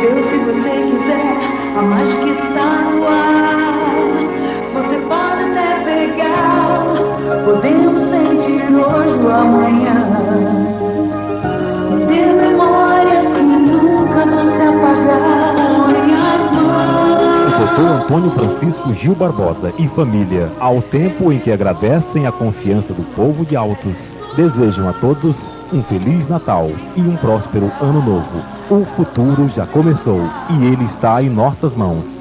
seu se você quiser. A mágica está no ar. Você pode até pegar. Podemos sentir hoje ou amanhã. De memórias que nunca vão se apagar em as mãos. O Dr. Antônio Francisco Gil Barbosa e família, ao tempo em que agradecem a confiança do povo de Altos, desejam a todos um Feliz Natal e um próspero Ano Novo. O futuro já começou e ele está em nossas mãos.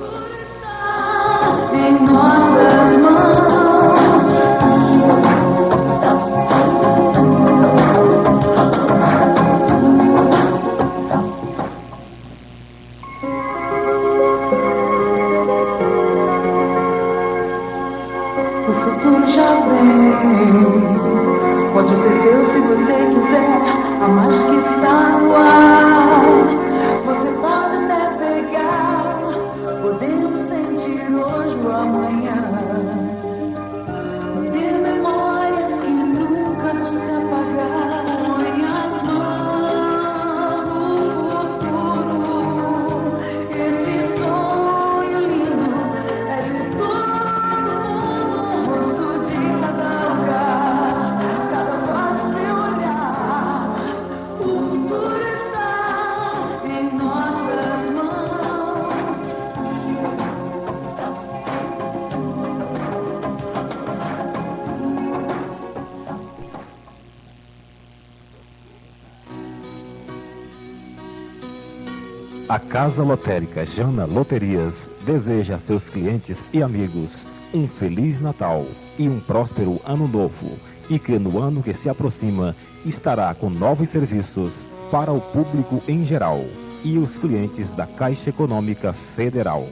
Em nossas mãos. O futuro já vem. Pode ser seu se você quiser. A mágica está no ar. Você pode até pegar. Podemos sentir hoje ou amanhã. De memórias que nunca vão se apagar. Põe as mãos no futuro. Esse sonho lindo é de todo mundo. O rosto de cada lugar, cada passo seu olhar. O futuro está em nossas mãos. A Casa Lotérica Jana Loterias deseja a seus clientes e amigos um Feliz Natal e um próspero Ano Novo, e que no ano que se aproxima estará com novos serviços para o público em geral e os clientes da Caixa Econômica Federal.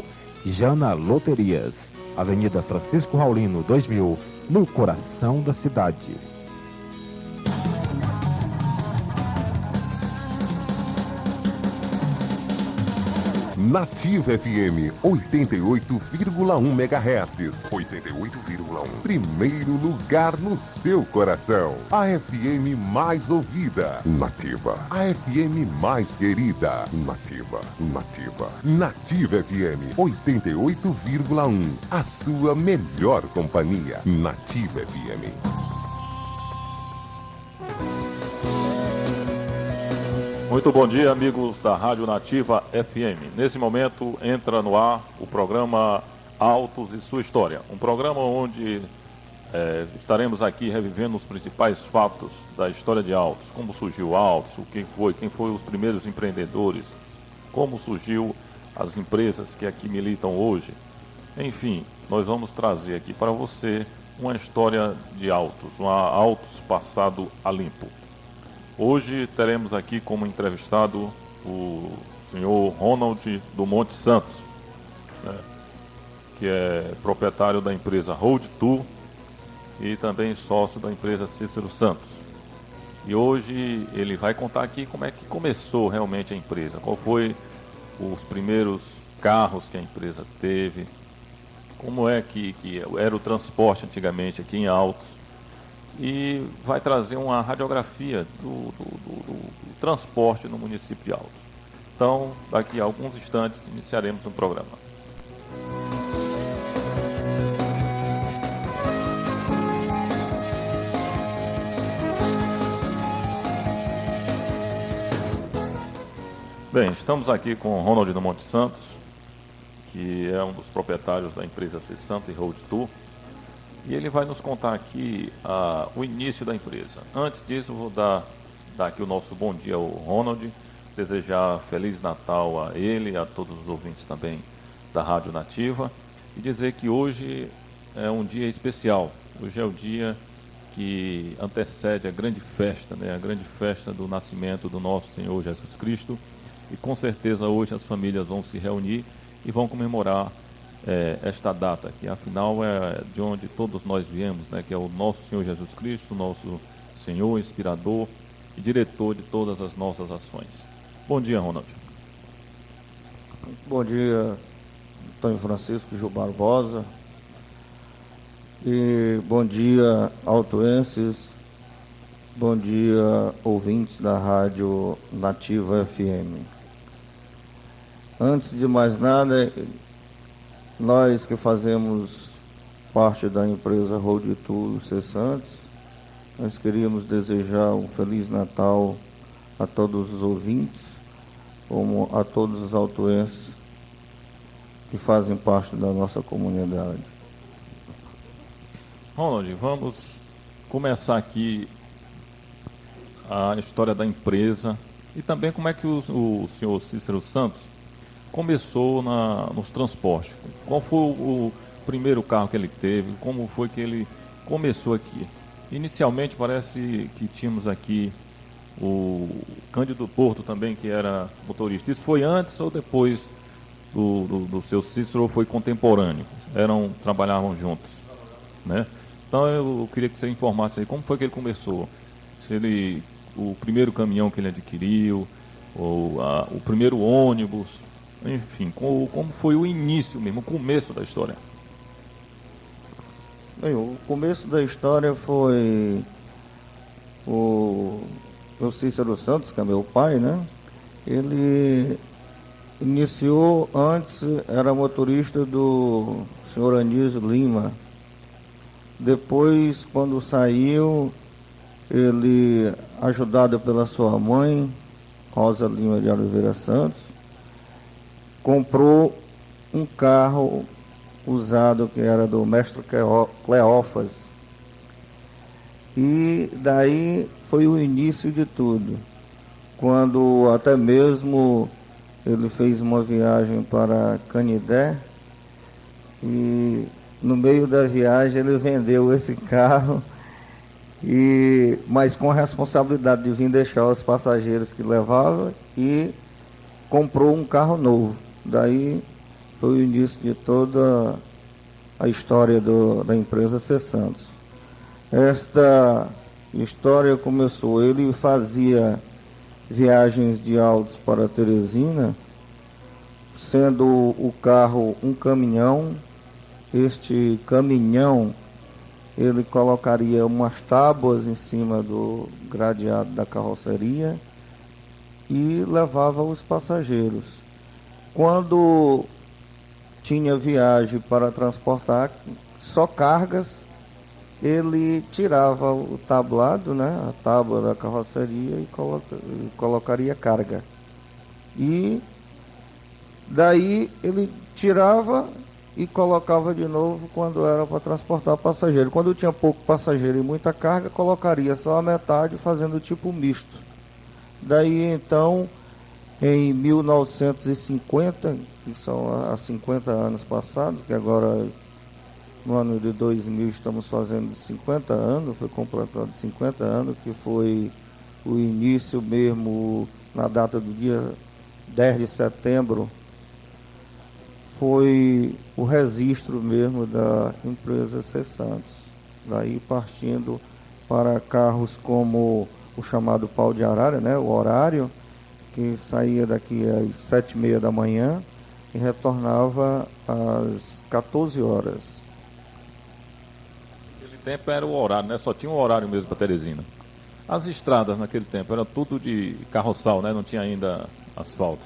Jana Loterias, Avenida Francisco Raulino 2000, no coração da cidade. Nativa FM 88,1 MHz. 88,1. Primeiro lugar no seu coração. A FM mais ouvida. Nativa. A FM mais querida. Nativa. Nativa. Nativa FM 88,1. A sua melhor companhia. Nativa FM. Muito bom dia, amigos da Rádio Nativa FM. Nesse momento entra no ar o programa Altos e Sua História. Um programa onde estaremos aqui revivendo os principais fatos da história de Altos. Como surgiu Altos, quem foi os primeiros empreendedores, como surgiu as empresas que aqui militam hoje. Enfim, nós vamos trazer aqui para você uma história de Altos, um Altos passado a limpo. Hoje teremos aqui como entrevistado o senhor Ronald do Monte Santos, né, que é proprietário da empresa Road Tour e também sócio da empresa Cícero Santos. E hoje ele vai contar aqui como é que começou realmente a empresa, qual foi os primeiros carros que a empresa teve, como é que era o transporte antigamente aqui em Altos. E vai trazer uma radiografia do transporte no município de Altos. Então, daqui a alguns instantes, iniciaremos um programa. Bem, estamos aqui com o Ronald do Monte Santos, que é um dos proprietários da empresa C Santos e Road Tour. E ele vai nos contar aqui o início da empresa. Antes disso, vou dar aqui o nosso bom dia ao Ronald, desejar Feliz Natal a ele e a todos os ouvintes também da Rádio Nativa, e dizer que hoje é um dia especial. Hoje é o dia que antecede a grande festa, né? A grande festa do nascimento do nosso Senhor Jesus Cristo, e com certeza hoje as famílias vão se reunir e vão comemorar esta data, que afinal é de onde todos nós viemos, né, que é o nosso Senhor Jesus Cristo, nosso Senhor, inspirador e diretor de todas as nossas ações. Bom dia, Ronald. Bom dia, Antônio Francisco Gil Barbosa. E bom dia, altoenses. Bom dia, ouvintes da Rádio Nativa FM. Antes de mais nada, nós que fazemos parte da empresa Road Tour Cessantes, nós queríamos desejar um Feliz Natal a todos os ouvintes, como a todos os autuenses que fazem parte da nossa comunidade. Ronald, vamos começar aqui a história da empresa e também como é que o senhor Cícero Santos começou nos transportes. Qual foi o primeiro carro que ele teve? Como foi que ele começou aqui? Inicialmente parece que tínhamos aqui o Cândido Porto também, que era motorista. Isso foi antes ou depois do seu Cícero, ou foi contemporâneo? Trabalhavam juntos, né? Então eu queria que você informasse aí como foi que ele começou. O primeiro caminhão que ele adquiriu, ou o primeiro ônibus, enfim, como foi o início mesmo, o começo da história. Bem, o começo da história foi o Cícero Santos, que é meu pai, né? Ele iniciou antes, era motorista do senhor Anísio Lima. Depois, quando saiu, ele, ajudado pela sua mãe, Rosa Lima de Oliveira Santos, comprou um carro usado que era do mestre Cleófas. E daí foi o início de tudo, quando até mesmo ele fez uma viagem para Canidé e no meio da viagem ele vendeu esse carro, mas com a responsabilidade de vir deixar os passageiros que levava, e comprou um carro novo. Daí foi o início de toda a história da empresa Cessantes. Esta história começou, ele fazia viagens de Altos para Teresina, sendo o carro um caminhão. Este caminhão, ele colocaria umas tábuas em cima do gradeado da carroceria e levava os passageiros. Quando tinha viagem para transportar só cargas, ele tirava o tablado, né, a tábua da carroceria, e colocaria carga. E daí ele tirava e colocava de novo quando era para transportar passageiro. Quando tinha pouco passageiro e muita carga, colocaria só a metade, fazendo tipo misto. Daí então, em 1950, que são há 50 anos passados, que agora no ano de 2000 estamos fazendo 50 anos, foi completado 50 anos, que foi o início mesmo, na data do dia 10 de setembro, foi o registro mesmo da empresa Cessantes. Daí partindo para carros como o chamado pau de arara, né, o horário, que saía daqui às 7h30 da manhã e retornava às 14 horas. Naquele tempo era o horário, né? Só tinha um horário mesmo para Teresina. As estradas naquele tempo era tudo de carroçal, né? Não tinha ainda asfalto.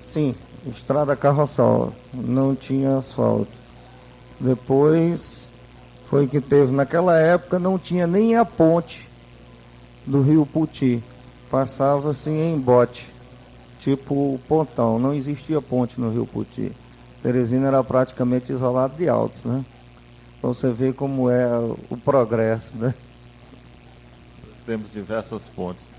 Sim, estrada carroçal, não tinha asfalto. Depois foi que teve, naquela época não tinha nem a ponte do Rio Puti, passava assim em bote, tipo pontão, não existia ponte no Rio Puti. Teresina era praticamente isolado de Altos, né? Então você vê como é o progresso, né? Temos diversas pontes.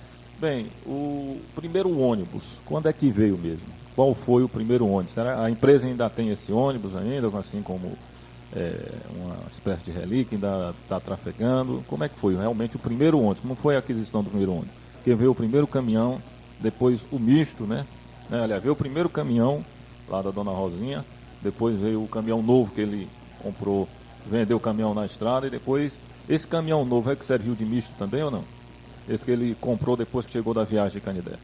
Bem, o primeiro ônibus, quando é que veio mesmo? Qual foi o primeiro ônibus? A empresa ainda tem esse ônibus ainda, assim como uma espécie de relíquia, ainda está trafegando? Como é que foi realmente o primeiro ônibus? Como foi a aquisição do primeiro ônibus? Porque veio o primeiro caminhão, depois o misto, né? Aliás, veio o primeiro caminhão lá da Dona Rosinha, depois veio o caminhão novo que ele comprou, vendeu o caminhão na estrada, e depois esse caminhão novo é que serviu de misto também ou não? Esse que ele comprou depois que chegou da viagem de Canidé.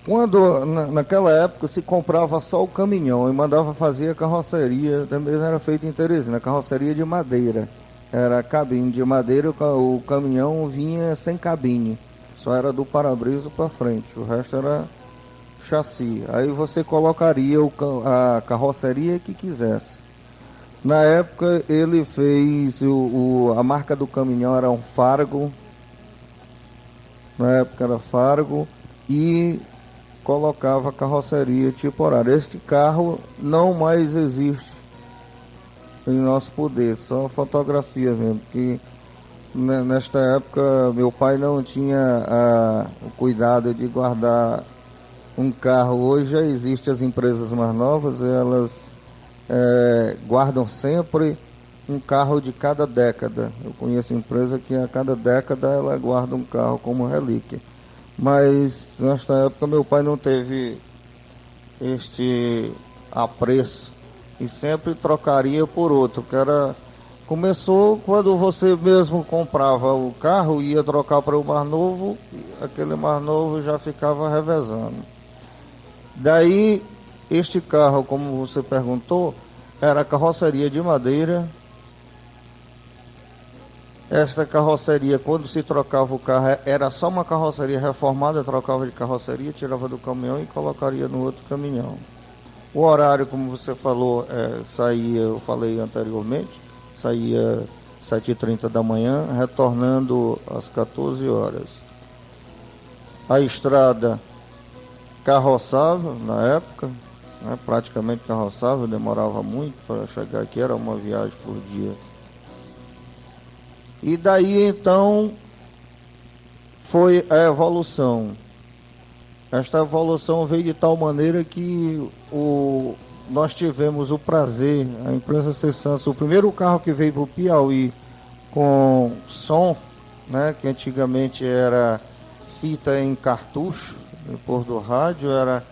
Quando, naquela época, se comprava só o caminhão e mandava fazer a carroceria, também era feito em Teresina, carroceria de madeira. Era cabine de madeira, o caminhão vinha sem cabine, Só era do para-brisa para frente, o resto era chassi. Aí você colocaria a carroceria que quisesse. Na época ele fez a marca do caminhão era um Fargo. Na época era Fargo e colocava a carroceria tipo horário. Este carro não mais existe em nosso poder, só fotografia mesmo, porque nesta época meu pai não tinha o cuidado de guardar um carro. Hoje já existem as empresas mais novas, elas guardam sempre um carro de cada década. Eu conheço empresa que a cada década ela guarda um carro como relíquia. Mas nesta época meu pai não teve este apreço e sempre trocaria por outro, que era... Começou quando você mesmo comprava o carro, ia trocar para o mais novo, aquele mais novo já ficava revezando. Daí, este carro, como você perguntou, era carroceria de madeira. Esta carroceria, quando se trocava o carro, era só uma carroceria reformada, trocava de carroceria, tirava do caminhão e colocaria no outro caminhão. O horário, como você falou, saía, eu falei anteriormente, saía 7h30 da manhã, retornando às 14 horas. A estrada carroçável na época, né, praticamente carroçável, demorava muito para chegar aqui, era uma viagem por dia. E daí então foi a evolução. Esta evolução veio de tal maneira que nós tivemos o prazer, a empresa C. Santos, o primeiro carro que veio para o Piauí com som, né, que antigamente era fita em cartucho, depois do rádio, era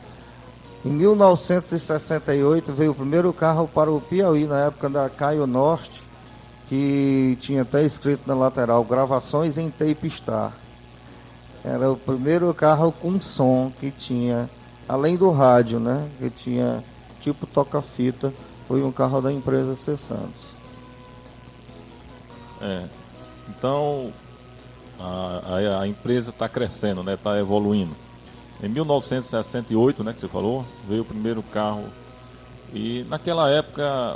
em 1968 veio o primeiro carro para o Piauí, na época da Caio Norte, que tinha até escrito na lateral, gravações em tape star. Era o primeiro carro com som que tinha, além do rádio, né, que tinha tipo toca-fita, foi um carro da empresa C. Santos. Então a empresa está crescendo, né, está evoluindo. Em 1968, né, que você falou, veio o primeiro carro. E naquela época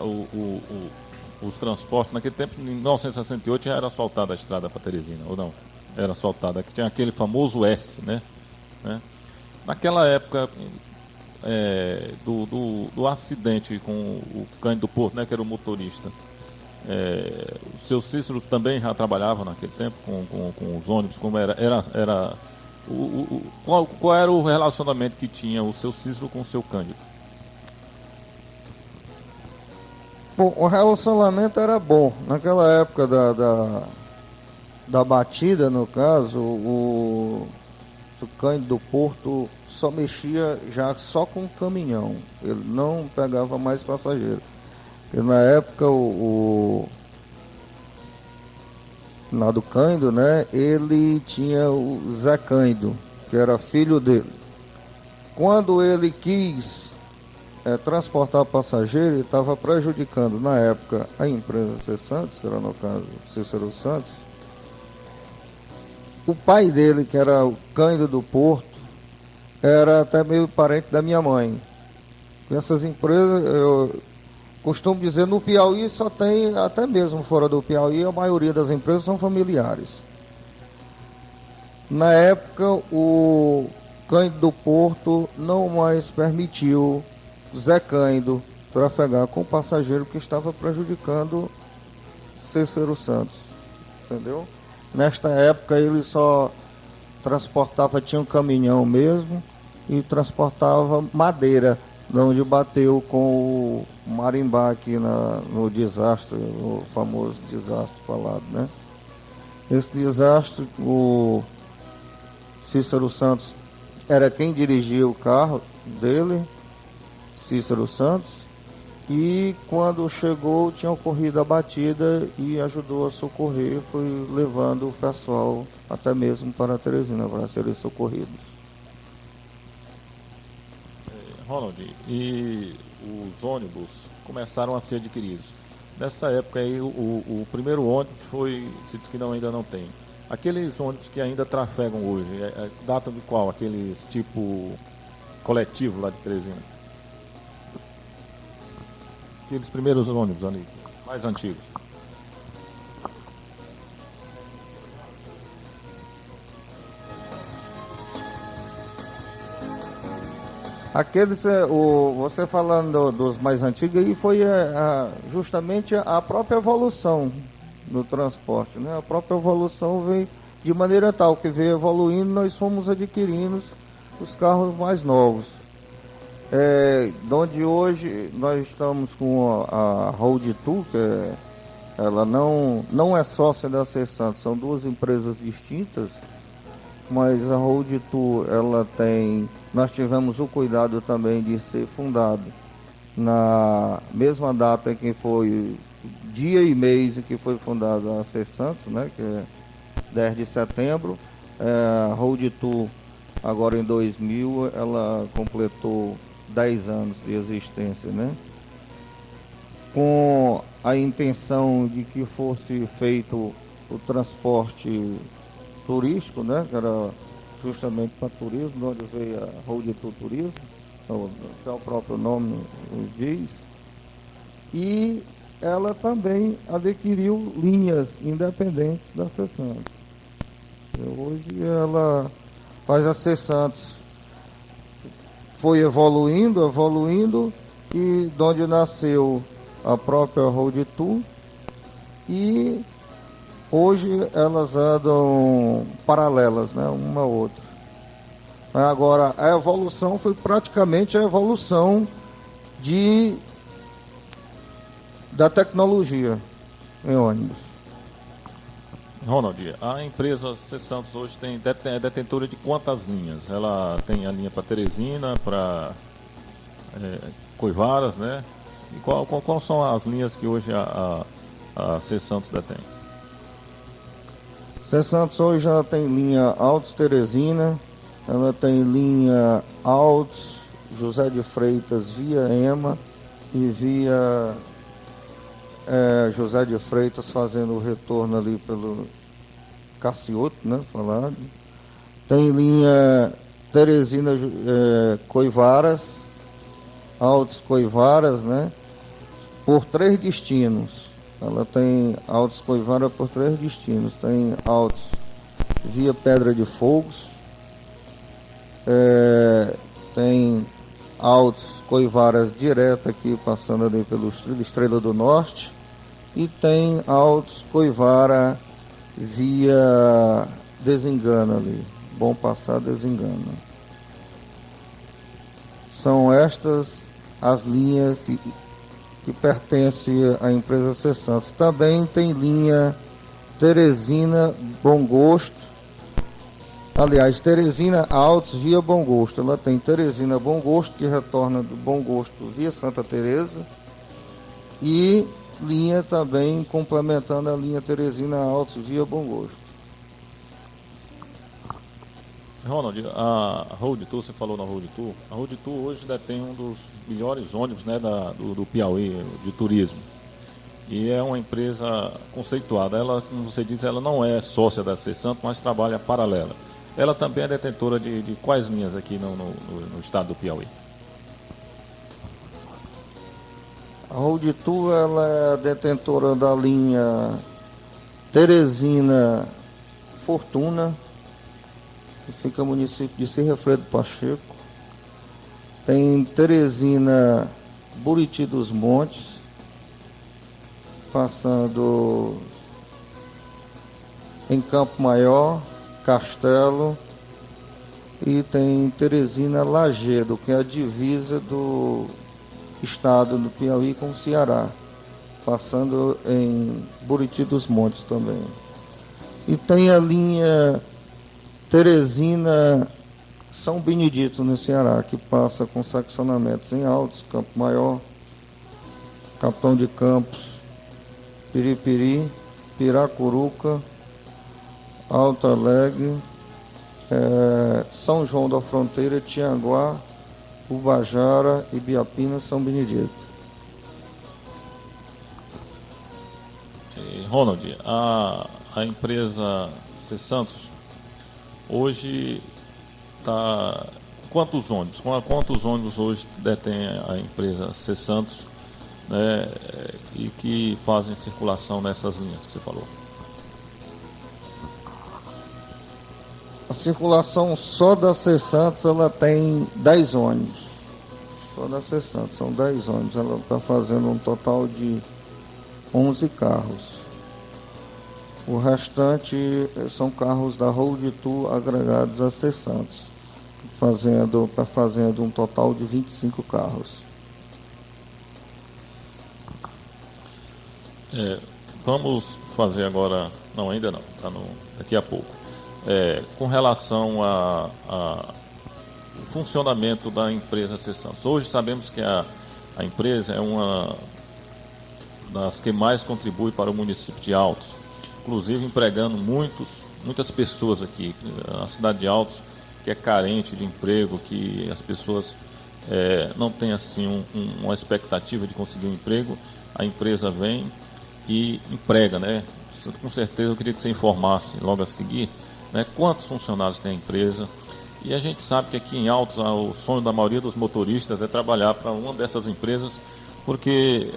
os transportes, naquele tempo, em 1968 já era asfaltada a estrada para Teresina, ou não? Era asfaltada, que tinha aquele famoso S, né? Naquela época do acidente com o Cândido Porto, né, que era o motorista, o seu Cícero também já trabalhava naquele tempo com os ônibus, como qual era o relacionamento que tinha o seu Cícero com o seu Cândido? Bom, o relacionamento era bom. Naquela época da batida, no caso, o Cândido Porto só mexia já só com o caminhão. Ele não pegava mais passageiro. Porque na época lá do Cândido, né, ele tinha o Zé Cândido, que era filho dele. Quando ele quis transportar passageiro, ele estava prejudicando, na época, a empresa C. Santos, que era no caso Cícero Santos. O pai dele, que era o Cândido do Porto, era até meio parente da minha mãe. Essas empresas, eu costumo dizer, no Piauí só tem, até mesmo fora do Piauí, a maioria das empresas são familiares. Na época, o Cândido do Porto não mais permitiu Zé Cândido trafegar com o passageiro que estava prejudicando Cícero Santos, entendeu? Nesta época ele só transportava, tinha um caminhão mesmo, e transportava madeira, de onde bateu com o Marimbá aqui no desastre, o famoso desastre falado, né? Esse desastre, o Cícero Santos era quem dirigia o carro dele, Cícero Santos, e quando chegou tinha ocorrido a batida e ajudou a socorrer, foi levando o pessoal até mesmo para Teresina para serem socorridos. Ronald, e os ônibus começaram a ser adquiridos. Nessa época aí o primeiro ônibus se diz que ainda não tem. Aqueles ônibus que ainda trafegam hoje, data de qual? Aqueles tipo coletivo lá de Teresina? Aqueles primeiros ônibus ali, mais antigos. Aqueles, você falando dos mais antigos, aí foi justamente a própria evolução do transporte, né? A própria evolução veio de maneira tal que veio evoluindo, nós fomos adquirindo os carros mais novos. Onde hoje nós estamos com a Road Tour, ela não é sócia da C-Santos, são duas empresas distintas, mas a Road Tour, nós tivemos o cuidado também de ser fundado na mesma data em que foi dia e mês em que foi fundada a C-Santos, né, que é 10 de setembro. A Road Tour, agora em 2000, ela completou 10 anos de existência, né? Com a intenção de que fosse feito o transporte turístico, né? Que era justamente para turismo, onde veio a Road Tour Turismo, que é o próprio nome diz. E ela também adquiriu linhas independentes da C-Santos. Hoje ela faz a C-Santos, foi evoluindo, e de onde nasceu a própria Road Tour, e hoje elas andam paralelas, né, uma a outra. Agora, a evolução foi praticamente a evolução da tecnologia em ônibus. Ronald, a empresa C-Santos hoje é detentora de quantas linhas? Ela tem a linha para Teresina, para Coivaras, né? E quais são as linhas que hoje a C-Santos detém? C-Santos hoje já tem linha Altos Teresina, ela tem linha Altos José de Freitas via EMA e via José de Freitas fazendo o retorno ali pelo Cacioto, né, falado. Tem linha Teresina Coivaras, Altos Coivaras, né, por 3 destinos. Ela tem Altos Coivaras por 3 destinos. Tem Altos via Pedra de Fogos, tem Altos Coivaras direto aqui, passando ali pelo Estrela do Norte, e tem Altos Coivara via Desengano ali, Bom Passar Desengano. São estas as linhas que pertencem à empresa C-Santos. Também tem linha Teresina Bom Gosto, aliás, Teresina Altos via Bom Gosto. Ela tem Teresina Bom Gosto, que retorna do Bom Gosto via Santa Teresa, e linha também complementando a linha Teresina Altos via Bom Gosto. Ronald, a Road Tour, você falou na Road Tour, a Road Tour hoje detém um dos melhores ônibus, né, do Piauí, de turismo. E é uma empresa conceituada. Ela, como você disse, ela não é sócia da C-Santos, mas trabalha paralela. Ela também é detentora de quais linhas aqui no estado do Piauí? A Road Tour, ela é detentora da linha Teresina Fortuna, que fica no município de Serrafredo Pacheco. Tem Teresina Buriti dos Montes, passando em Campo Maior, Castelo, e tem Teresina Lagedo, que é a divisa do estado do Piauí com o Ceará, passando em Buriti dos Montes também. E tem a linha Teresina São Benedito, no Ceará, que passa com seccionamentos em Altos, Campo Maior, Capitão de Campos, Piripiri, Piracuruca, Alto Alegre, São João da Fronteira, Tianguá, Ubajara, Ibiapina, São Benedito. Ronald, a empresa Santos, hoje está... Quantos ônibus hoje detém a empresa C Santos, né, e que fazem circulação nessas linhas que você falou? A circulação só da C Santos, ela tem 10 ônibus. Só da C Santos, são 10 ônibus. Ela está fazendo um total de 11 carros. O restante são carros da Road Tour agregados a C Santos, fazendo um total de 25 carros. Vamos fazer agora... Não, ainda não, daqui a pouco. Com relação ao funcionamento da empresa C Santos. Hoje sabemos que a empresa é uma das que mais contribui para o município de Altos, inclusive empregando muitas pessoas aqui. A cidade de Altos, que é carente de emprego, que as pessoas não têm assim uma expectativa de conseguir um emprego, a empresa vem e emprega, né? Com certeza eu queria que você informasse logo a seguir, né, quantos funcionários tem a empresa. E a gente sabe que aqui em Altos o sonho da maioria dos motoristas é trabalhar para uma dessas empresas, porque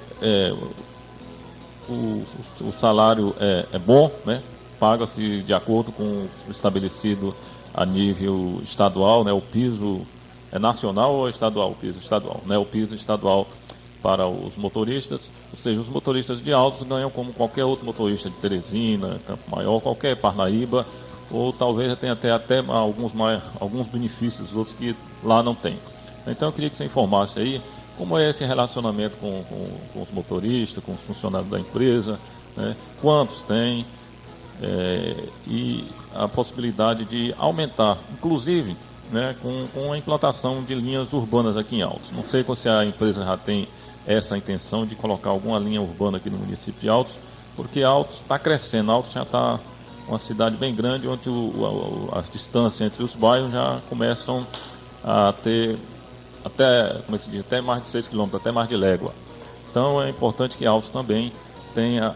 o salário é bom, né? Paga-se de acordo com o estabelecido a nível estadual, né? O piso é nacional ou é estadual? O piso estadual, né? O piso estadual para os motoristas, ou seja, os motoristas de Altos ganham como qualquer outro motorista de Teresina, Campo Maior, qualquer Parnaíba, ou talvez tenha até alguns benefícios, outros que lá não tem. Então eu queria que você informasse aí como é esse relacionamento com os motoristas, com os funcionários da empresa, né? Quantos tem, e a possibilidade de aumentar, inclusive, né, com a implantação de linhas urbanas aqui em Altos. Não sei se a empresa já tem essa intenção de colocar alguma linha urbana aqui no município de Altos, porque Altos está crescendo. Altos já está uma cidade bem grande, onde as distâncias entre os bairros já começam a ter até mais de 6 quilômetros, até mais de légua. Então é importante que Altos também tenha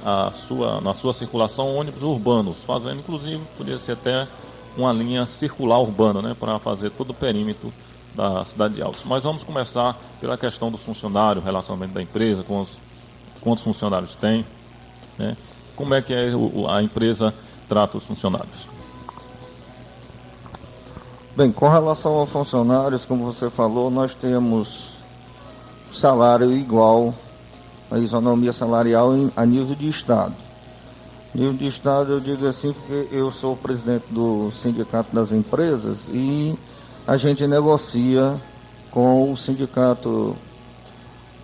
na sua circulação ônibus urbanos, fazendo inclusive, poderia ser até uma linha circular urbana, né, para fazer todo o perímetro da cidade de Altos. Mas vamos começar pela questão do funcionário, relacionamento da empresa, quantos funcionários tem, né? Como é que a empresa trata os funcionários? Bem, com relação aos funcionários, como você falou, nós temos salário igual, a isonomia salarial a nível de Estado. Nível de Estado, eu digo assim, porque eu sou presidente do Sindicato das Empresas e a gente negocia com o sindicato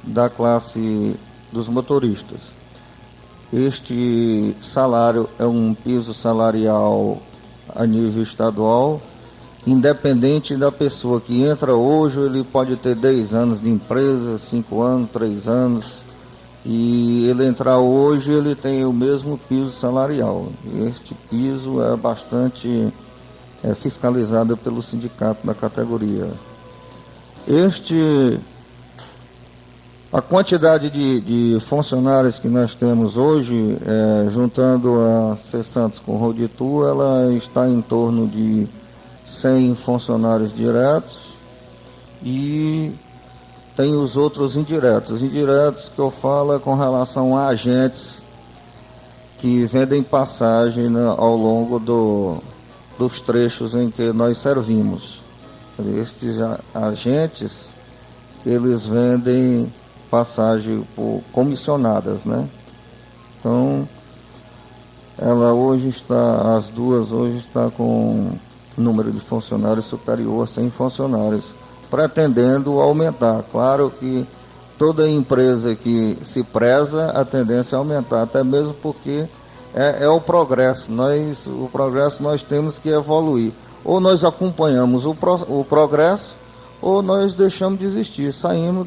da classe dos motoristas. Este salário é um piso salarial a nível estadual, independente da pessoa que entra hoje, ele pode ter 10 anos de empresa, 5 anos, 3 anos, e ele entrar hoje, ele tem o mesmo piso salarial. Este piso é bastante fiscalizado pelo sindicato da categoria. A quantidade de funcionários que nós temos hoje, juntando a C Santos com o Road Tour, ela está em torno de 100 funcionários diretos e tem os outros indiretos. Os indiretos que eu falo é com relação a agentes que vendem passagem, né, ao longo dos trechos em que nós servimos. Estes agentes, eles vendem passagem por comissionadas, né? Então, as duas hoje está com número de funcionários superior a 100 funcionários, pretendendo aumentar. Claro que toda empresa que se preza, a tendência é aumentar, até mesmo porque é o progresso. O progresso nós temos que evoluir. Ou nós acompanhamos o progresso, ou nós deixamos de existir, saímos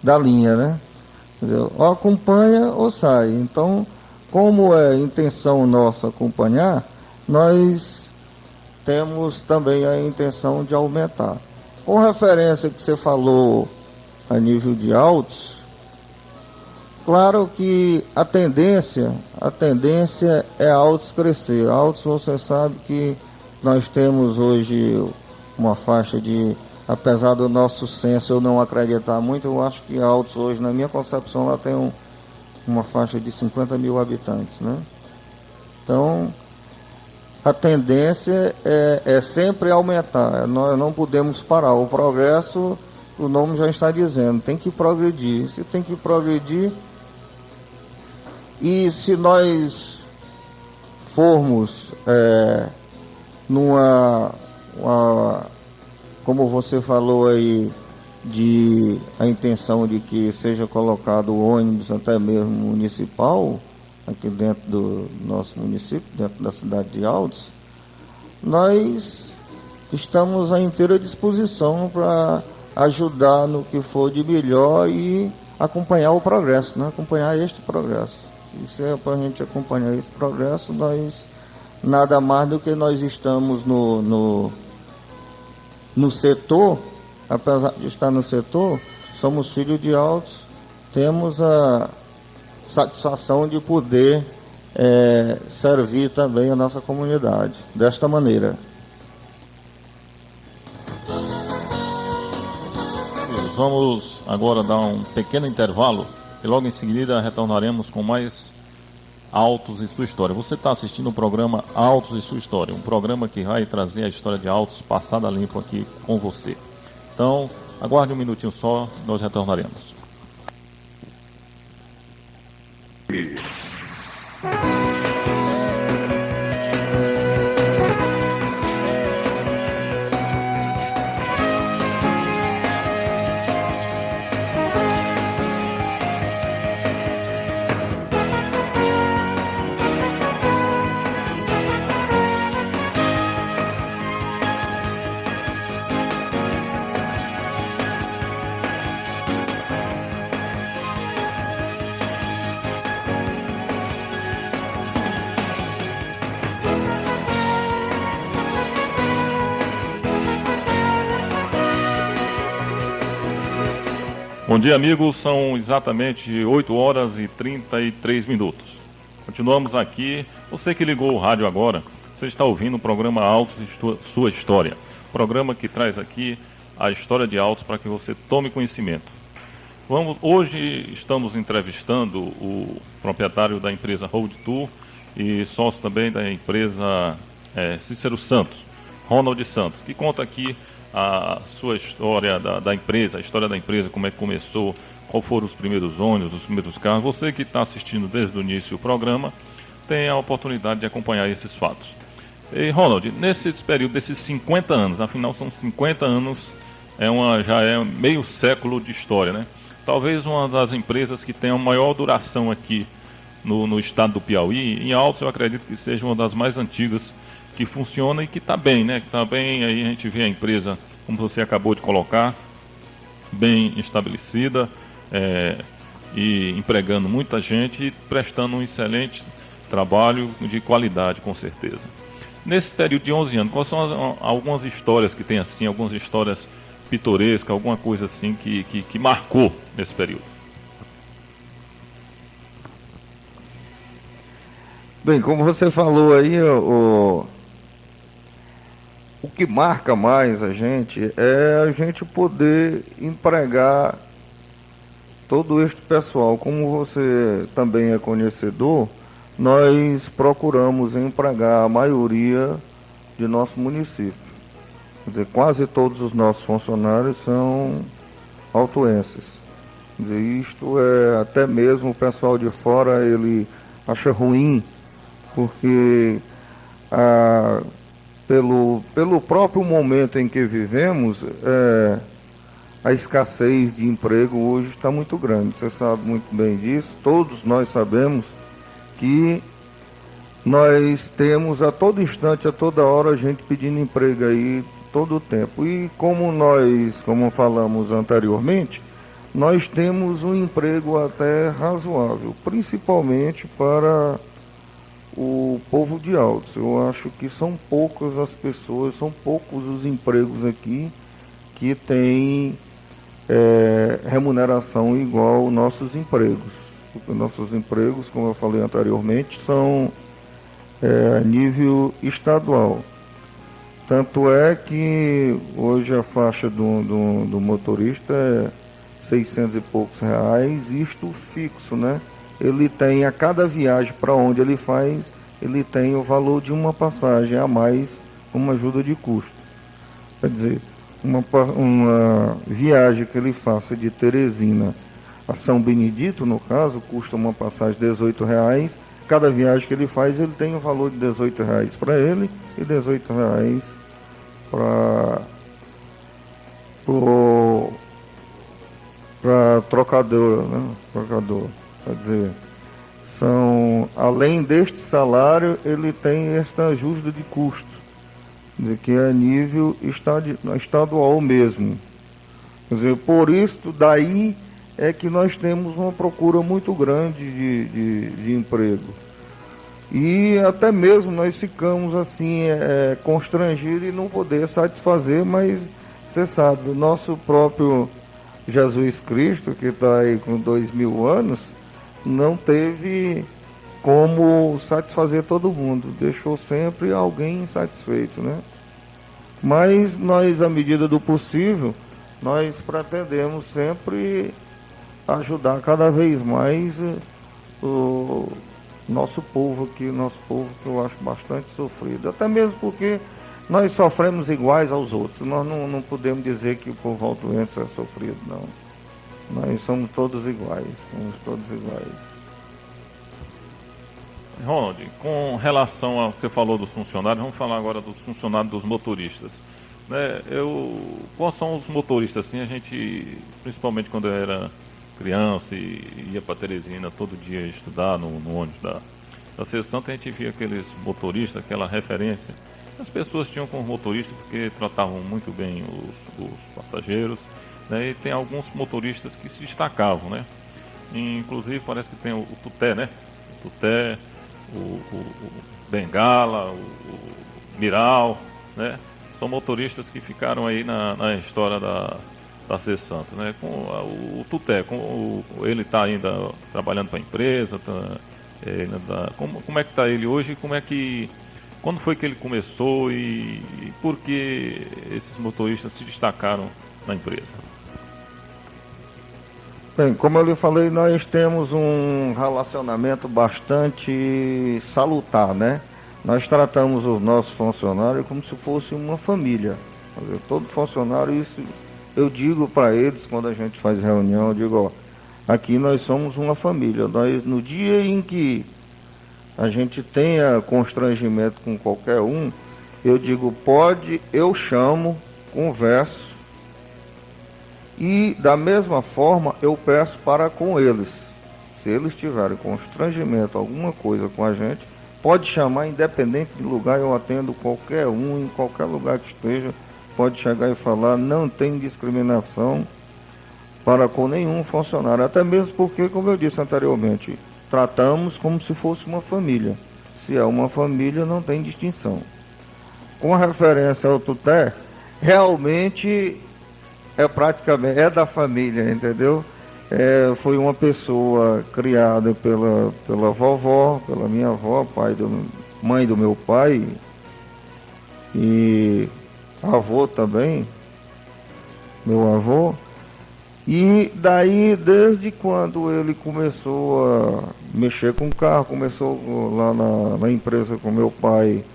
da linha, né? Quer dizer, ou acompanha ou sai. Então, como é intenção nossa acompanhar, nós temos também a intenção de aumentar. Com referência que você falou a nível de Altos, Claro que a tendência é a Altos crescer. A Altos, você sabe que nós temos hoje uma faixa de, apesar do nosso censo eu não acreditar muito, eu acho que a Altos hoje, na minha concepção, ela tem uma faixa de 50 mil habitantes, né? Então, a tendência é sempre aumentar, nós não podemos parar. O progresso, o nome já está dizendo, tem que progredir. Se tem que progredir, e se nós formos como você falou aí, de a intenção de que seja colocado o ônibus até mesmo municipal, aqui dentro do nosso município, dentro da cidade de Altos, nós estamos à inteira disposição para ajudar no que for de melhor e acompanhar o progresso, né? Acompanhar este progresso. Isso é para a gente acompanhar esse progresso, nós nada mais do que nós estamos no setor, apesar de estar no setor, somos filhos de Altos, temos a satisfação de poder servir também a nossa comunidade, desta maneira. Vamos agora dar um pequeno intervalo e logo em seguida retornaremos com mais Altos e sua história. Você está assistindo o programa Altos e sua história, um programa que vai trazer a história de Altos passada a limpo aqui com você. Então, aguarde um minutinho só, nós retornaremos. Bom dia, amigos, são exatamente 8 horas e 33 minutos. Continuamos aqui. Você que ligou o rádio agora, você está ouvindo o programa Altos e Sua História. Programa que traz aqui a história de Altos para que você tome conhecimento. Hoje estamos entrevistando o proprietário da empresa Road Tour e sócio também da empresa Cícero Santos, Ronald Santos, que conta aqui a sua história da empresa, a história da empresa, como é que começou, qual foram os primeiros ônibus, os primeiros carros. Você que está assistindo desde o início do programa tem a oportunidade de acompanhar esses fatos. E Ronald, nesse período desses 50 anos, afinal são 50 anos, já é meio século de história, né? Talvez uma das empresas que tem a maior duração aqui no estado do Piauí. Em Altos eu acredito que seja uma das mais antigas que funciona e que está bem, né? Que está bem, aí a gente vê a empresa, como você acabou de colocar, bem estabelecida e empregando muita gente e prestando um excelente trabalho de qualidade, com certeza. Nesse período de 11 anos, quais são algumas histórias que tem assim, algumas histórias pitorescas, alguma coisa assim que marcou nesse período? Bem, como você falou aí, o que marca mais a gente é a gente poder empregar todo este pessoal. Como você também é conhecedor, nós procuramos empregar a maioria de nosso município. Quer dizer, quase todos os nossos funcionários são autuenses. Quer dizer, isto até mesmo o pessoal de fora, ele acha ruim, porque pelo próprio momento em que vivemos, a escassez de emprego hoje está muito grande. Você sabe muito bem disso, todos nós sabemos que nós temos a todo instante, a toda hora, a gente pedindo emprego aí todo o tempo. E como falamos anteriormente, nós temos um emprego até razoável, principalmente para o povo de Altos. Eu acho que são poucas as pessoas, são poucos os empregos aqui que têm remuneração igual aos nossos empregos. porque nossos empregos, como eu falei anteriormente, são a nível estadual. Tanto é que hoje a faixa do motorista é 600 e poucos reais, isto fixo, né? Ele tem, a cada viagem para onde ele faz, ele tem o valor de uma passagem a mais, uma ajuda de custo. Quer dizer, uma viagem que ele faça de Teresina a São Benedito, no caso, custa uma passagem de R$18. Cada viagem que ele faz, ele tem o valor de R$18 para ele e R$18 para trocador, né? Trocador. Quer dizer, além deste salário, ele tem esta ajuda de custo, de que é a nível estadual mesmo. Quer dizer, por isso, daí é que nós temos uma procura muito grande de emprego. E até mesmo nós ficamos assim, constrangidos e não poder satisfazer, mas você sabe, o nosso próprio Jesus Cristo, que está aí com 2000 anos, não teve como satisfazer todo mundo, deixou sempre alguém insatisfeito, né? Mas nós, à medida do possível, nós pretendemos sempre ajudar cada vez mais o nosso povo aqui, nosso povo que eu acho bastante sofrido, até mesmo porque nós sofremos iguais aos outros, nós não podemos dizer que o povo altoense é sofrido, não. Nós somos todos iguais, Ronald, com relação ao que você falou dos funcionários, vamos falar agora dos funcionários, dos motoristas. Né? Quais são os motoristas? Assim, a gente, principalmente quando eu era criança e ia para Teresina todo dia estudar no ônibus da sessão, a gente via aqueles motoristas, aquela referência. As pessoas tinham com os motoristas porque tratavam muito bem os passageiros, né? E tem alguns motoristas que se destacavam, né? Inclusive parece que tem o Tuté, né? O Tuté, o Bengala, o Miral, né? São motoristas que ficaram aí na história da C-Santos, né? Com o Tuté, ele está ainda trabalhando para a empresa, como é que está ele hoje? Quando foi que ele começou e por que esses motoristas se destacaram na empresa? Bem, como eu lhe falei, nós temos um relacionamento bastante salutar, né? Nós tratamos os nossos funcionários como se fosse uma família. Todo funcionário, isso eu digo para eles quando a gente faz reunião, eu digo, ó, aqui nós somos uma família. Nós, no dia em que a gente tenha constrangimento com qualquer um, eu digo, pode, eu chamo, converso, e da mesma forma eu peço para com eles. Se eles tiverem constrangimento, alguma coisa com a gente, pode chamar, independente do lugar, eu atendo qualquer um, em qualquer lugar que esteja, pode chegar e falar, não tem discriminação para com nenhum funcionário, até mesmo porque, como eu disse anteriormente, tratamos como se fosse uma família. Se é uma família, não tem distinção. Com referência ao Tuté, realmente praticamente da família, entendeu? Foi uma pessoa criada pela vovó, pela minha avó, mãe do meu pai, e avô também, meu avô. E daí, desde quando ele começou a mexer com o carro, começou lá na empresa com meu pai,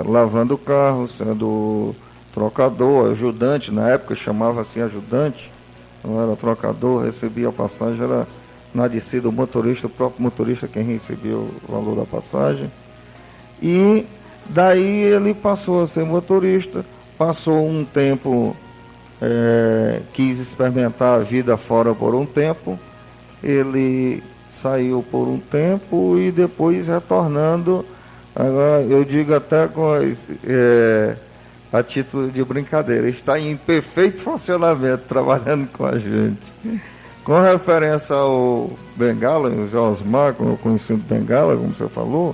lavando o carro, sendo trocador, ajudante, na época chamava assim ajudante, não era trocador, recebia a passagem, era na descida o motorista, o próprio motorista quem recebia o valor da passagem. E daí ele passou a ser motorista, passou um tempo, quis experimentar a vida fora por um tempo, ele saiu por um tempo e depois retornando, agora eu digo até com a título de brincadeira, está em perfeito funcionamento, trabalhando com a gente. Com referência ao Bengala, o Zé Osmar, como eu conheci o Bengala, como você falou,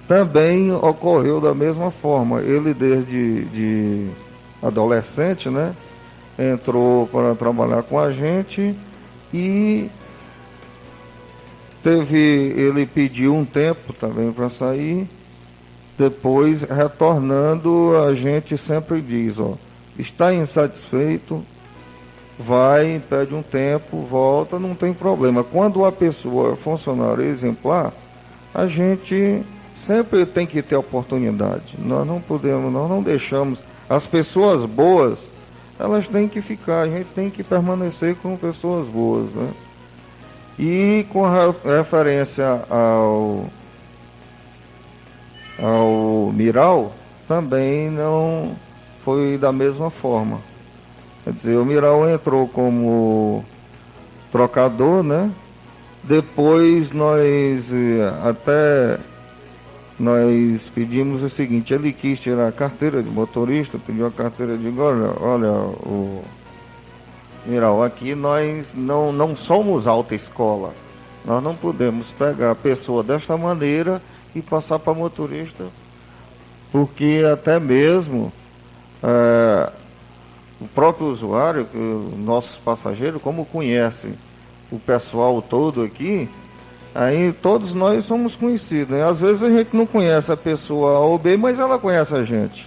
também ocorreu da mesma forma. Ele, desde adolescente, né, entrou para trabalhar com a gente e ele pediu um tempo também para sair, depois, retornando, a gente sempre diz, está insatisfeito, vai, pede um tempo, volta, não tem problema. Quando a pessoa é funcionário exemplar, a gente sempre tem que ter oportunidade. Nós não deixamos. As pessoas boas, elas têm que ficar, a gente tem que permanecer com pessoas boas, né? E com referência ao Miral, também não foi da mesma forma. Quer dizer, o Miral entrou como trocador, né? Depois nós pedimos o seguinte, ele quis tirar a carteira de motorista, pediu a carteira de olha, o Miral, aqui nós não somos alta escola. Nós não podemos pegar a pessoa desta maneira e passar para motorista, porque até mesmo o próprio usuário, nossos passageiros, como conhecem o pessoal todo aqui, aí todos nós somos conhecidos, né? Às vezes a gente não conhece a pessoa A ou B, mas ela conhece a gente.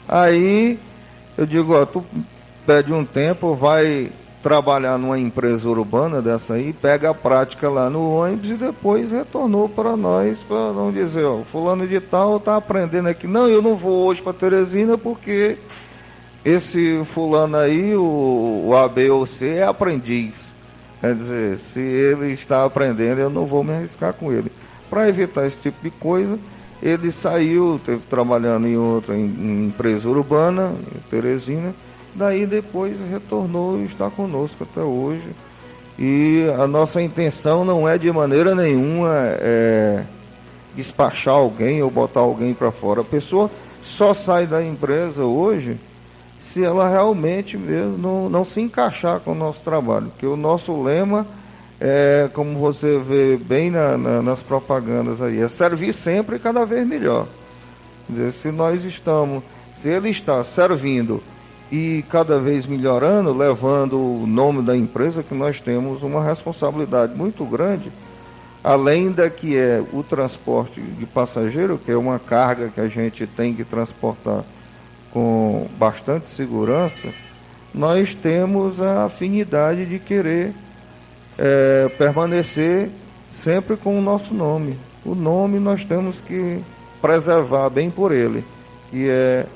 Aí eu digo, tu pede um tempo, vai trabalhar numa empresa urbana dessa aí, pega a prática lá no ônibus e depois retornou para nós, para não dizer, fulano de tal está aprendendo aqui. Não, eu não vou hoje para Teresina porque esse fulano aí, o A, B ou C, é aprendiz. Quer dizer, se ele está aprendendo, eu não vou me arriscar com ele. Para evitar esse tipo de coisa, ele saiu, teve trabalhando em outra empresa urbana, em Teresina, daí depois retornou e está conosco até hoje. E a nossa intenção não é de maneira nenhuma despachar alguém ou botar alguém para fora. A pessoa só sai da empresa hoje se ela realmente mesmo não se encaixar com o nosso trabalho. Porque o nosso lema é, como você vê bem nas propagandas aí, é servir sempre e cada vez melhor. Quer dizer, se ele está servindo e cada vez melhorando, levando o nome da empresa, que nós temos uma responsabilidade muito grande, além da que é o transporte de passageiro, que é uma carga que a gente tem que transportar com bastante segurança, nós temos a afinidade de querer permanecer sempre com o nosso nome. O nome nós temos que preservar bem por ele, que é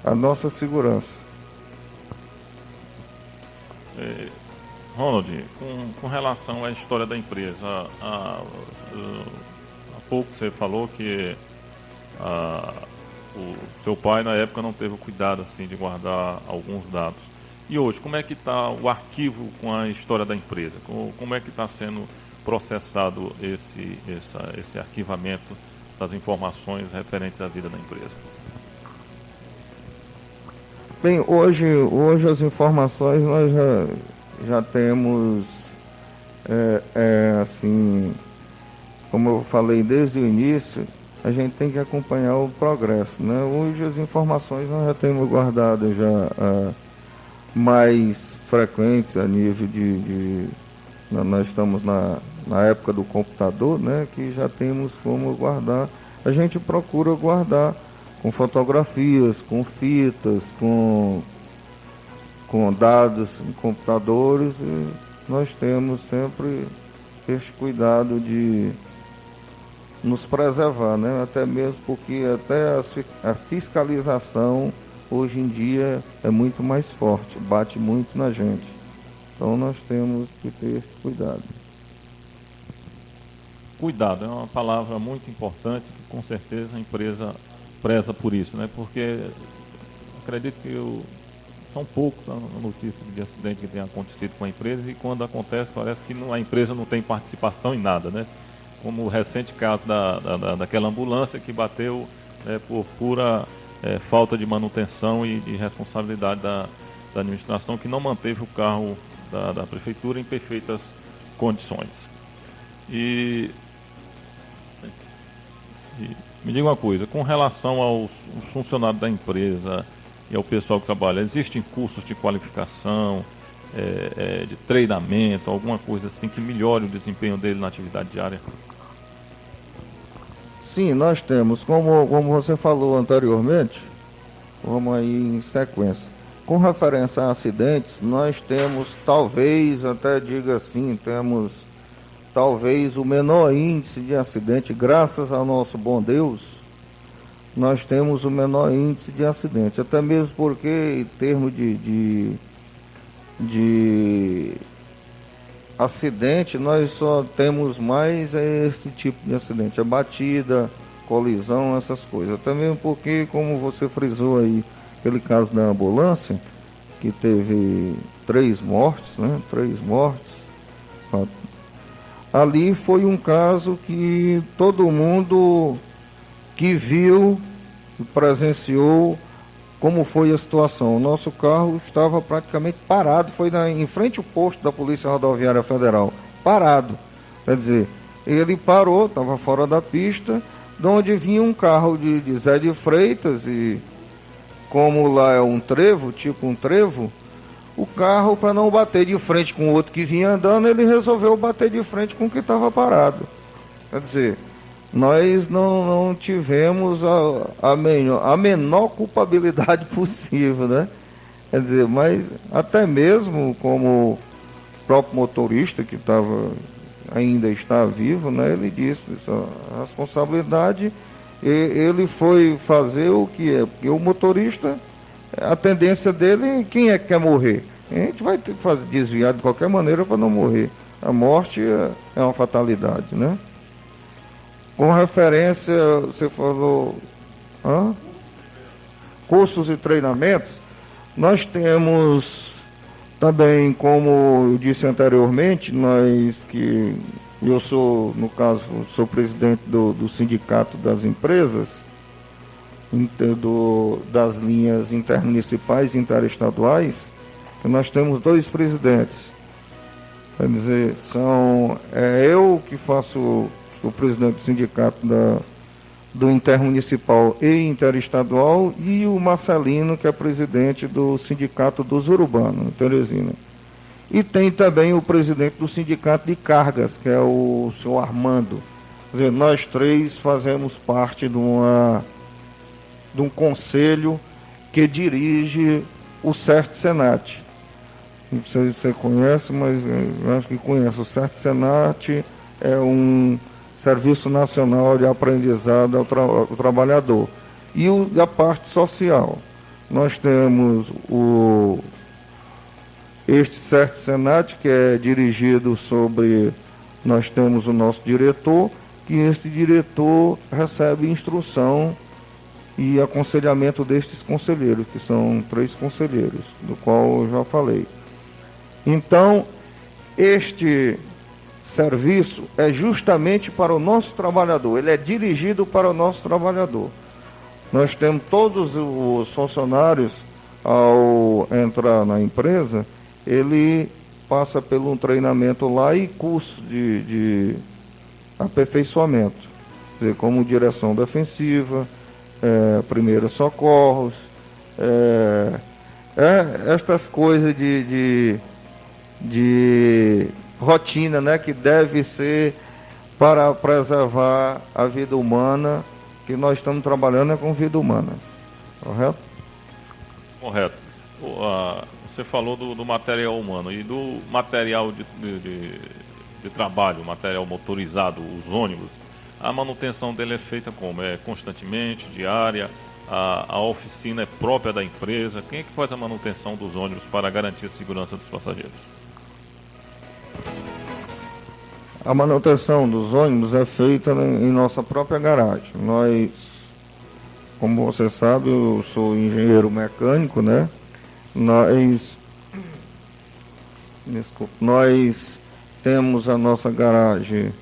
a nossa segurança. Ronald, com relação à história da empresa, há pouco você falou que o seu pai na época não teve o cuidado assim, de guardar alguns dados. E hoje, como é que está o arquivo com a história da empresa? Como é que está sendo processado esse arquivamento das informações referentes à vida da empresa? Bem, hoje as informações nós já temos, assim, como eu falei desde o início, a gente tem que acompanhar o progresso, né? Hoje as informações nós já temos guardadas mais frequentes a nível nós estamos na época do computador, né? Que já temos como guardar. A gente procura guardar com fotografias, com fitas, com dados em computadores, e nós temos sempre esse cuidado de nos preservar, né? Até mesmo porque até a fiscalização hoje em dia é muito mais forte, bate muito na gente. Então nós temos que ter esse cuidado. Cuidado é uma palavra muito importante, que com certeza a empresa preza por isso, né? Porque acredito que são poucos as notícias de acidente que tem acontecido com a empresa, e quando acontece parece que a empresa não tem participação em nada, né? Como o recente caso daquela ambulância que bateu por pura falta de manutenção e de responsabilidade da administração, que não manteve o carro da prefeitura em perfeitas condições. E me diga uma coisa, com relação aos funcionários da empresa e ao pessoal que trabalha, existem cursos de qualificação, de treinamento, alguma coisa assim que melhore o desempenho dele na atividade diária? Sim, nós temos, como você falou anteriormente, vamos aí em sequência. Com referência a acidentes, nós temos, talvez, até diga assim, temos talvez o menor índice de acidente, graças ao nosso bom Deus, nós temos o menor índice de acidente, até mesmo porque em termos de acidente, nós só temos mais esse tipo de acidente, a batida, colisão, essas coisas. Até mesmo porque, como você frisou aí, aquele caso da ambulância, que teve 3 mortes, né? 3 mortes. Ali foi um caso que todo mundo que viu, presenciou, como foi a situação. O nosso carro estava praticamente parado, foi em frente ao posto da Polícia Rodoviária Federal, parado. Quer dizer, ele parou, estava fora da pista, de onde vinha um carro de Zé de Freitas, e como lá é um trevo, tipo um trevo, o carro, para não bater de frente com o outro que vinha andando, ele resolveu bater de frente com o que estava parado. Quer dizer, nós não tivemos a menor culpabilidade possível, né? Quer dizer, mas até mesmo como o próprio motorista que ainda está vivo, né? Ele disse, a responsabilidade, ele foi fazer o que é, porque o motorista, a tendência dele, quem é que quer morrer? A gente vai ter que desviar de qualquer maneira para não morrer. A morte é uma fatalidade, né? Com referência, você falou, cursos e treinamentos, nós temos também, como eu disse anteriormente, eu sou, no caso, sou presidente do Sindicato das Empresas, das linhas intermunicipais e interestaduais, que nós temos 2 presidentes. Quer dizer, eu que faço o presidente do sindicato do intermunicipal e interestadual, e o Marcelino, que é presidente do sindicato dos urbanos, em Teresina. E tem também o presidente do sindicato de cargas, que é o senhor Armando. Quer dizer, nós 3 fazemos parte de um conselho que dirige o CERT Senat. Não sei se você conhece, mas eu acho que conhece. O CERT Senat é um Serviço Nacional de Aprendizado ao Trabalhador. E a parte social. Nós temos este CERT Senat, que é dirigido nós temos o nosso diretor, que este diretor recebe instrução e aconselhamento destes conselheiros, que são 3 conselheiros, do qual eu já falei. Então, este serviço é justamente para o nosso trabalhador, ele é dirigido para o nosso trabalhador. Nós temos todos os funcionários, ao entrar na empresa, ele passa por um treinamento lá e curso de aperfeiçoamento, quer dizer, como direção defensiva, primeiros socorros, estas coisas de rotina, né, que deve ser para preservar a vida humana, que nós estamos trabalhando com vida humana. Correto? Correto. Você falou do material humano e do material de trabalho, material motorizado, os ônibus. A manutenção dele é feita como? É constantemente, diária? A oficina é própria da empresa? Quem é que faz a manutenção dos ônibus para garantir a segurança dos passageiros? A manutenção dos ônibus é feita em nossa própria garagem. Nós, como você sabe, eu sou engenheiro mecânico, né? Nós temos a nossa garagem